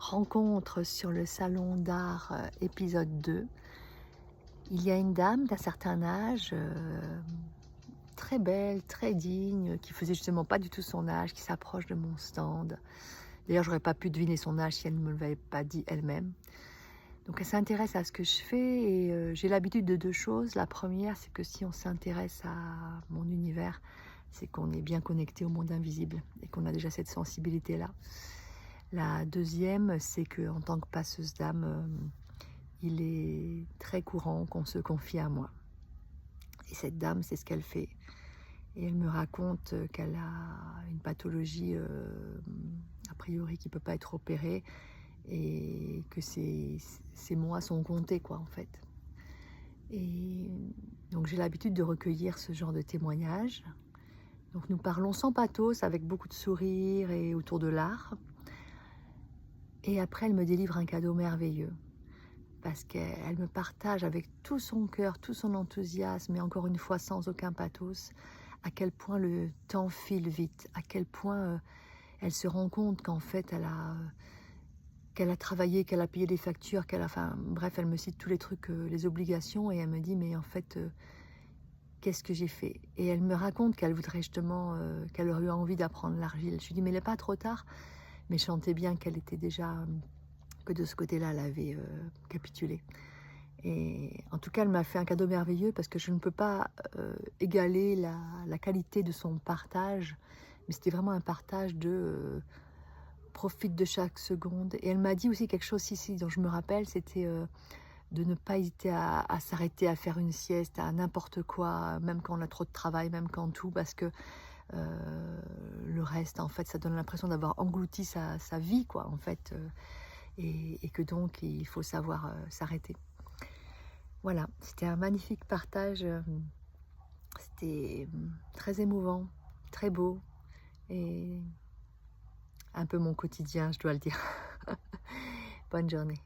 Rencontre sur le salon d'art, épisode 2. Il y a une dame d'un certain âge, très belle, très digne, qui faisait justement pas du tout son âge, qui s'approche de mon stand. D'ailleurs, j'aurais pas pu deviner son âge si elle ne me l'avait pas dit elle-même. Donc elle s'intéresse à ce que je fais et j'ai l'habitude de 2 choses. La première, c'est que si on s'intéresse à mon univers, c'est qu'on est bien connecté au monde invisible et qu'on a déjà cette sensibilité-là. La deuxième, c'est qu'en tant que passeuse d'âme, il est très courant qu'on se confie à moi. Et cette dame, c'est ce qu'elle fait. Et elle me raconte qu'elle a une pathologie, a priori, qui ne peut pas être opérée et que ses mois sont comptés, quoi, en fait. Et donc j'ai l'habitude de recueillir ce genre de témoignages. Donc nous parlons sans pathos, avec beaucoup de sourires et autour de l'art. Et après, elle me délivre un cadeau merveilleux, parce qu'elle me partage avec tout son cœur, tout son enthousiasme, et encore une fois sans aucun pathos, à quel point le temps file vite, à quel point elle se rend compte qu'en fait, qu'elle a travaillé, qu'elle a payé des factures, enfin bref, elle me cite tous les trucs, les obligations, et elle me dit, mais en fait, qu'est-ce que j'ai fait? Et elle me raconte qu'elle voudrait justement, qu'elle aurait eu envie d'apprendre l'argile. Je lui dis, mais il n'est pas trop tard? Mais je sentais bien qu'elle était déjà, que de ce côté-là, elle avait capitulé. Et en tout cas, elle m'a fait un cadeau merveilleux parce que je ne peux pas égaler la qualité de son partage. Mais c'était vraiment un partage de profite de chaque seconde. Et elle m'a dit aussi quelque chose ici dont je me rappelle, c'était de ne pas hésiter à s'arrêter, à faire une sieste, à n'importe quoi, même quand on a trop de travail, même quand tout, parce que le reste, en fait, ça donne l'impression d'avoir englouti sa vie, quoi, en fait, et que donc il faut savoir s'arrêter. Voilà, c'était un magnifique partage, c'était très émouvant, très beau, et un peu mon quotidien, je dois le dire. Bonne journée.